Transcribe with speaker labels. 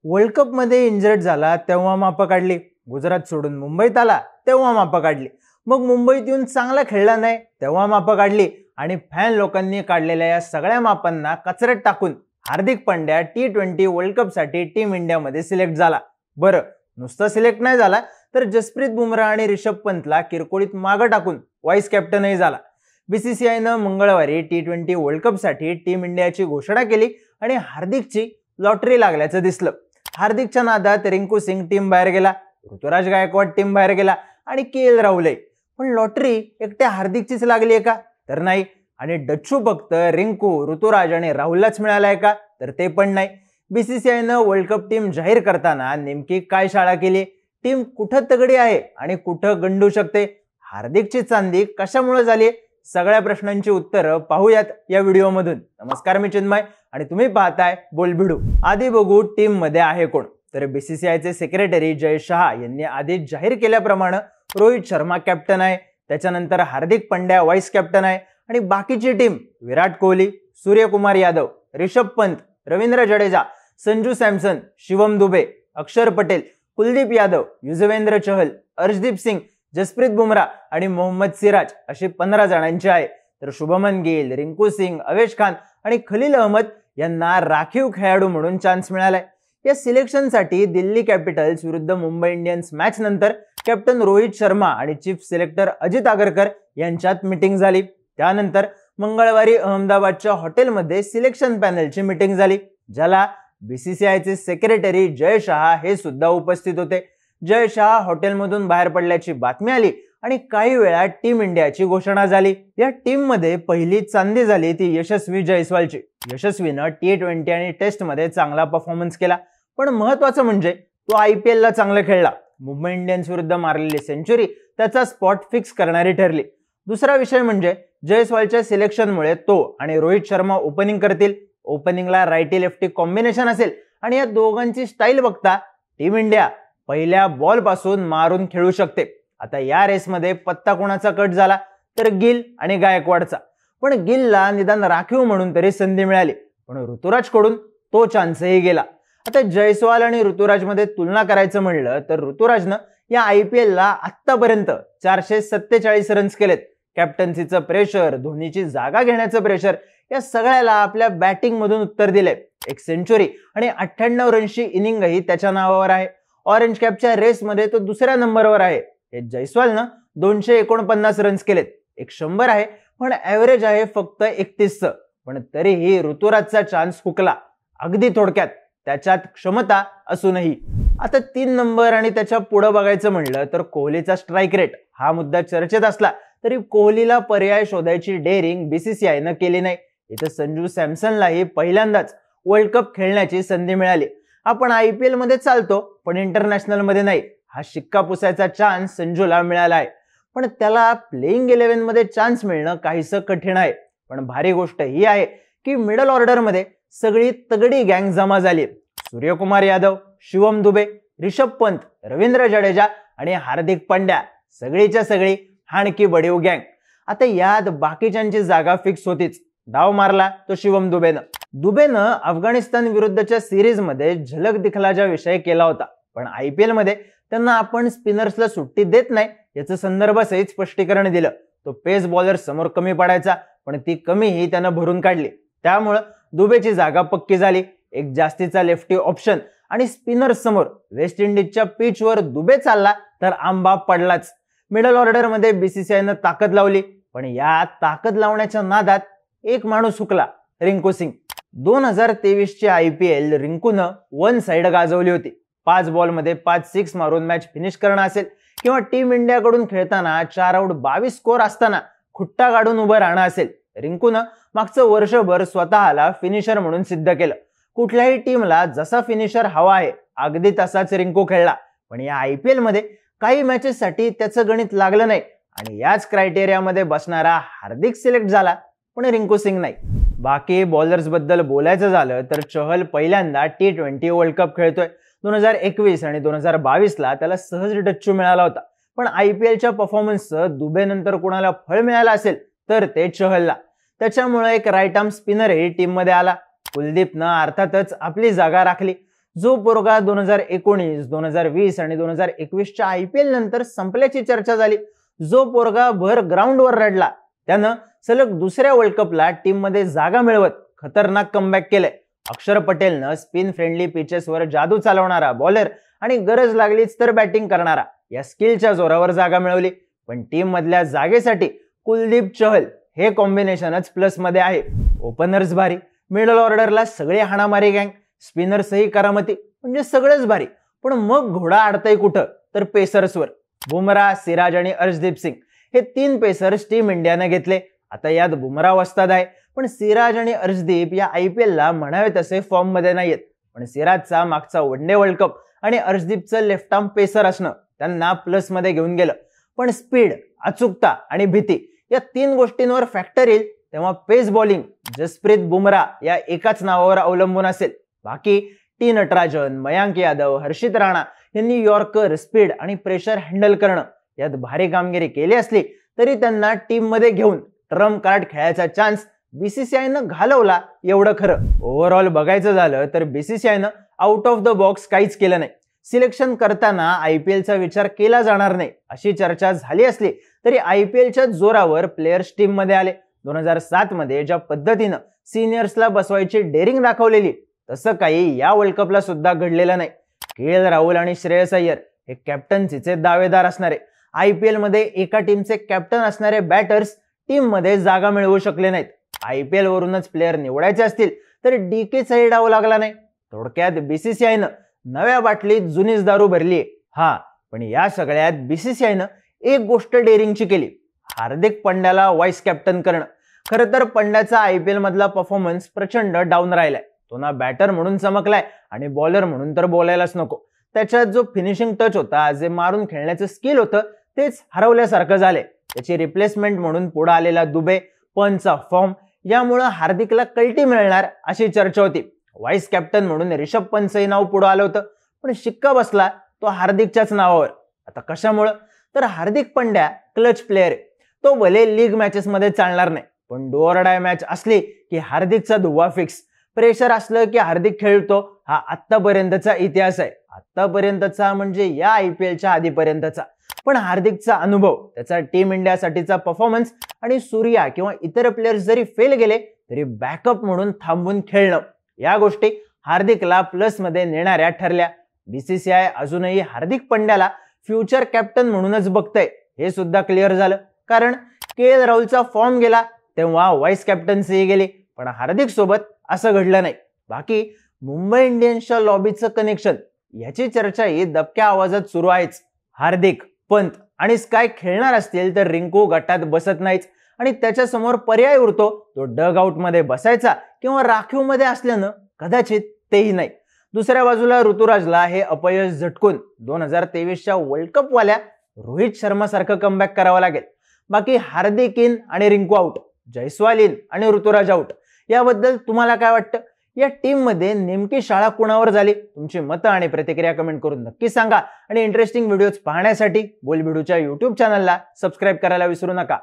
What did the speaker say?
Speaker 1: World cup मध्ये injured झाला तेव्हा मापं काढली, गुजरात सोडून मुंबईत आला तेव्हा मापं काढली, मग मुंबईत येऊन चांगला खेळला नाही तेव्हा मापं काढली आणि फॅन लोकांनी काढलेल्या या सगळ्या मापांना कचऱ्यात टाकून Hardik Pandya T20 world cup साठी टीम इंडियामध्ये सिलेक्ट झाला। बरं, नुसतं सिलेक्ट नाही झाला तर जसप्रीत बुमराह आणि ऋषभ पंतला किरकोळीत मागे टाकून व्हाईस कॅप्टनही झाला। बीसीसीआयनं मंगळवारी T20 वर्ल्ड कप साठी टीम इंडियाची घोषणा केली आणि हार्दिकची लॉटरी लागल्याचं दिसलं। हार्दिकच्या नादात रिंकू सिंग टीम बाहेर गेला, ऋतुराज गायकवाड टीम बाहेर गेला आणि KL राहुल। पण लॉटरी एकट्या हार्दिकचीच लागली आहे का? तर नाही। आणि डच्चू फक्त रिंकू, ऋतुराज आणि राहुललाच मिळालाय का? तर ते पण नाही। बीसीसीआयनं वर्ल्ड कप टीम जाहीर करताना नेमकी काय शाळा केली? टीम कुठं तगडी आहे आणि कुठं गंडू शकते? हार्दिकची चांदी कशामुळे झाली? सगळ्या प्रश्नांची उत्तरं पाहूयात या व्हिडिओमधून। नमस्कार, मी चिन्मय आणि तुम्ही पाहताय बोलबिडू। आधी बघू टीम मध्ये आहे कोण। तर बीसीसीआयचे सेक्रेटरी जय शहा यांनी आधीच जाहीर केल्याप्रमाणे रोहित शर्मा कॅप्टन आहे, त्याच्यानंतर हार्दिक पांड्या व्हाईस कॅप्टन आहे आणि बाकीची टीम विराट कोहली, सूर्यकुमार यादव, ऋषभ पंत, रवींद्र जडेजा, संजू सॅमसन, शिवम दुबे, अक्षर पटेल, कुलदीप यादव, युजवेंद्र चहल, अर्शदीप सिंग, जसप्रीत बुमराह आणि मोहम्मद सिराज अशी 15 जणांची आहे। तर शुभमन गिल, रिंकू सिंग, अवेश खान आणि खलील अहमद यांना राखीव खेळाडू म्हणून चान्स मिळालाय। या सिलेक्शनसाठी दिल्ली कॅपिटल्स विरुद्ध मुंबई इंडियन्स मॅच नंतर कॅप्टन रोहित शर्मा आणि चीफ सिलेक्टर अजित आगरकर यांच्यात मीटिंग झाली। त्यानंतर मंगळवारी अहमदाबादच्या हॉटेलमध्ये सिलेक्शन पॅनलची मीटिंग झाली, ज्याला बीसीसीआयचे सेक्रेटरी जय शहा हे सुद्धा उपस्थित होते। जय शहा हॉटेलमधून बाहेर पडल्याची बातमी आली आणि काही वेळात टीम इंडियाची घोषणा झाली। या टीम मध्ये पहिली चांदी झाली ती यशस्वी जयस्वालची। यशस्वीनं T20 आणि टेस्ट मध्ये चांगला परफॉर्मन्स केला, पण महत्त्वाचं म्हणजे तो IPL ला चांगला खेळला। मुंबई इंडियन्स विरुद्ध मारलेली सेंचुरी त्याचा स्पॉट फिक्स करणारी ठरली। दुसरा विषय म्हणजे जयस्वालच्या सिलेक्शनमुळे तो आणि रोहित शर्मा ओपनिंग करतील। ओपनिंगला राईटी लेफ्टी कॉम्बिनेशन असेल आणि या दोघांची स्टाईल बघता टीम इंडिया पहिल्या बॉल पासून मारून खेळू शकते। आता या रेसमध्ये पत्ता कोणाचा कट झाला तर गिल आणि गायकवाडचा, पण गिलला निदान राखीव म्हणून तरी संधी मिळाली, पण ऋतुराजकडून तो चान्सही गेला। आता जयस्वाल आणि ऋतुराज मध्ये तुलना करायचं म्हणलं तर ऋतुराजनं या IPL ला आतापर्यंत 447 रन्स केलेत। कॅप्टन्सीचं प्रेशर, धोनीची जागा घेण्याचं प्रेशर या सगळ्याला आपल्या बॅटिंग मधून उत्तर दिलंय। एक सेंचुरी आणि 98 रन्सची इनिंगही त्याच्या नावावर आहे। ऑरेंज कॅपच्या रेसमध्ये तो दुसऱ्या नंबरवर आहे। हे जयस्वालनं 249 रन्स केलेत, एक 100 आहे, पण ऍव्हरेज आहे फक्त 31चं। पण तरीही ऋतुराजचा चान्स हुकला। अगदी थोडक्यात त्याच्यात क्षमता असूनही। आता 3 नंबर आणि त्याच्या पुढे बघायचं म्हणलं तर कोहलीचा स्ट्राईक रेट हा मुद्दा चर्चेत असला तरी कोहलीला पर्याय शोधायची डेअरिंग बीसीसीआयनं केली नाही। इथं संजू सॅमसनलाही पहिल्यांदाच वर्ल्ड कप खेळण्याची संधी मिळाली। आपण IPL मध्ये चालतो पण इंटरनॅशनल मध्ये नाही, हा शिक्का पुसायचा चान्स संजूला मिळाला आहे। पण त्याला प्लेइंग 11 मध्ये चान्स मिळणं काहीसं कठीण आहे। पण भारी गोष्ट ही आहे की मिडल ऑर्डर मध्ये सगळी तगडी गँग जमा झाली। सूर्यकुमार यादव, शिवम दुबे, ऋषभ पंत, रवींद्र जडेजा आणि हार्दिक पांड्या सगळीच्या सगळी हाणकी बडीव गँग। आता यात बाकीच्यांची जागा फिक्स होतीच। डाव मारला तो शिवम दुबेनं अफगाणिस्तान विरुद्धच्या सिरीज मध्ये झलक दिखलाजा विषय केला होता, पण IPL मध्ये त्यांना आपण स्पिनर्सला सुट्टी देत नाही याचं संदर्भासहित स्पष्टीकरण दिलं। तो पेस बॉलर समोर कमी पडायचा, पण ती कमीही त्यानं भरून काढली। त्यामुळे दुबेची जागा पक्की झाली। एक जास्तीचा लेफ्टी ऑप्शन आणि स्पिनर्स समोर वेस्ट इंडिजच्या पिचवर दुबे चालला तर आंबा पडलाच। मिडल ऑर्डर मध्ये बीसीसीआयनं ताकद लावली, पण या ताकद लावण्याच्या नादात एक माणूस हुकला, रिंकू सिंग। 2023 ची IPL रिंकूनं वन साइड गाजवली होती। 5 बॉल मध्ये 5 6 मारून मॅच फिनिश करणं असेल किंवा टीम इंडियाकडून खेळताना 4 आउट 22 स्कोर असताना खुट्टा काढून उभं राहणं असेल, रिंकूनं मागचं वर्षभर स्वतःला फिनिशर म्हणून सिद्ध केलं। कुठल्याही टीमला जसा फिनिशर हवा आहे अगदी तसाच रिंकू खेळला, पण या IPL मध्ये काही मॅचेससाठी त्याचं गणित लागलं नाही आणि याच क्रायटेरियामध्ये बसणारा हार्दिक सिलेक्ट झाला, पण रिंकू सिंग नाही। बाकी बॉलर्स बद्दल बोलायचं झालं तर चहल पहिल्यांदा T20 वर्ल्ड कप खेळतोय। 2021 आणि 2022 ला त्याला सहज डच्चू मिळाला होता, पण IPLच्या परफॉर्मन्सचं दुबेनंतर कोणाला फळ मिळालं असेल तर ते चहलला। त्याच्यामुळे एक राईट आर्म स्पिनरही टीम मध्ये आला। कुलदीपनं अर्थातच आपली जागा राखली। जो पोरगा 2019, 2020 आणि 2021च्या IPL नंतर संपल्याची चर्चा झाली, जो पोरगा भर ग्राउंडवर रडला, त्यानं सलग दुसऱ्या वर्ल्ड कपला टीम मध्ये जागा मिळवत खतरनाक कमबॅक केलंय. अक्षर पटेलनं स्पिन फ्रेंडली पिचेसवर जादू चालवणारा बॉलर आणि गरज लागलीच तर बॅटिंग करणारा या स्किलच्या जोरावर जागा मिळवली. पण टीम मधल्या जागेसाठी कुलदीप चहल हे कॉम्बिनेशनच प्लस मध्ये आहे. ओपनर्स भारी, मिडल ऑर्डरला सगळे हाणामारी गँग, स्पिनर्सही करामती, म्हणजे सगळंच भारी. पण मग घोडा अडतय कुठं, तर पेसर्सवर. बुमराह, सिराज आणि अर्शदीप सिंग हे 3 पेसर्स टीम इंडियाने घेतले. आता यात बुमराह वस्ताद आहे, पण सिराज आणि अर्शदीप या IPL ला म्हणावे तसे फॉर्म मध्ये नाहीयेत. पण सिराजचा मागचा वनडे वर्ल्ड कप आणि अर्शदीपचं लेफ्ट आर्म पेसर असणं त्यांना प्लस मध्ये घेऊन गेलं. पण स्पीड, अचूकता आणि भीती या 3 गोष्टींवर फॅक्टर येईल तेव्हा पेस बॉलिंग जसप्रीत बुमराह या एकाच नावावर अवलंबून असेल. बाकी टी नटराजन, मयांक यादव, हर्षित राणा यांनी यॉर्कर, स्पीड आणि प्रेशर हँडल करणं यात भारी कामगिरी केली असली तरी त्यांना टीम मध्ये घेऊन ट्रम्प कार्ड खेळायचा चान्स BCCIनं घालवला एवढं खरं. ओव्हरऑल बघायचं झालं तर BCCIनं आउट ऑफ द बॉक्स काहीच केलं नाही. सिलेक्शन करताना IPLचा विचार केला जाणार नाही अशी चर्चा झाली असली तरी IPLच्या जोरावर प्लेयर्स टीम मध्ये आले. 2007 मध्ये ज्या पद्धतीनं सिनियर्सला बसवायची डेअरिंग दाखवलेली तसं काही या वर्ल्ड कपला सुद्धा घडलेलं नाही. KL राहुल आणि श्रेयस अय्यर हे कॅप्टन्सीचे दावेदार असणारे, IPL मध्ये एका टीमचे कॅप्टन असणारे बॅटर्स टीम मध्ये जागा मिळवू शकले नाहीत. IPL वरूनच प्लेअर निवडायचे असतील तर DKचाही डाव लागला नाही. थोडक्यात BCCIनं नव्या बाटलीत जुनीच दारू भरलीये. पण या सगळ्यात BCCIनं एक गोष्ट डेअरिंगची केली, हार्दिक पंड्याला व्हाईस कॅप्टन करणं. खरं तर पंड्याचा IPL मधला परफॉर्मन्स प्रचंड डाऊन राहिलाय. तो ना बॅटर म्हणून चमकलाय आणि बॉलर म्हणून तर बोलायलाच नको. त्याच्यात जो फिनिशिंग टच होता, जे मारून खेळण्याचं स्किल होतं, तेच हरवल्यासारखं झालंय. त्याची रिप्लेसमेंट म्हणून पुढे आलेला दुबे, पंचचा फॉर्म यामुळे हार्दिकला कल्टी मिळणार अशी चर्चा होती. व्हाईस कॅप्टन म्हणून रिषभ पंतचंही नाव पुढे आलं होतं, पण शिक्का बसला तो हार्दिकच्याच नावावर. आता कशामुळं, तर हार्दिक पंड्या क्लच प्लेअर आहे. तो भले लीग मॅचेस मध्ये चालणार नाही, पण डू ऑर डाय मॅच असली की हार्दिकचा धुव्वा फिक्स. प्रेशर असलं की हार्दिक खेळतो, हा आतापर्यंतचा इतिहास आहे. आतापर्यंतचा म्हणजे या IPLच्या आधीपर्यंतचा. पण हार्दिकचा अनुभव, त्याचा टीम इंडियासाठीचा परफॉर्मन्स आणि सूर्या किंवा इतर प्लेयर्स जरी फेल गेले तरी बॅकअप म्हणून थांबून खेळणं, या गोष्टी हार्दिकला प्लस मध्ये नेणाऱ्या ठरल्या. BCCI अजूनही हार्दिक पंड्याला फ्युचर कॅप्टन म्हणूनच बघतंय हे सुद्धा क्लिअर झालं. कारण KL राहुलचा फॉर्म गेला तेव्हा व्हाईस कॅप्टन्सी गेली, पण हार्दिक सोबत असं घडलं नाही. बाकी मुंबई इंडियन्सच्या लॉबीचं कनेक्शन याची चर्चाही दबक्या आवाजात सुरू आहेच. हार्दिक, पंत आणि स्काय खेळणार असतील तर रिंकू गटात बसत नाहीच आणि त्याच्या समोर पर्याय उरतो तो डग आउट मध्ये बसायचा किंवा राखीव मध्ये असल्यानं कदाचित तेही नाही. दुसऱ्या बाजूला ऋतुराजला हे अपयश झटकून 2023च्या वर्ल्ड कप वाल्या रोहित शर्मा सारखं कमबॅक करावं लागेल. बाकी हार्दिक इन आणि रिंकू आउट, जयस्वाल इन आणि ऋतुराज आउट, याबद्दल तुम्हाला काय वाटतं? या टीम मध्ये नेमकी शाळा कुणावर झाली? तुमची मतं आणि प्रतिक्रिया कमेंट करून नक्की सांगा. आणि इंटरेस्टिंग व्हिडिओज पाहण्यासाठी बोलबिडूच्या YouTube चॅनलला सबस्क्राईब करायला विसरू नका.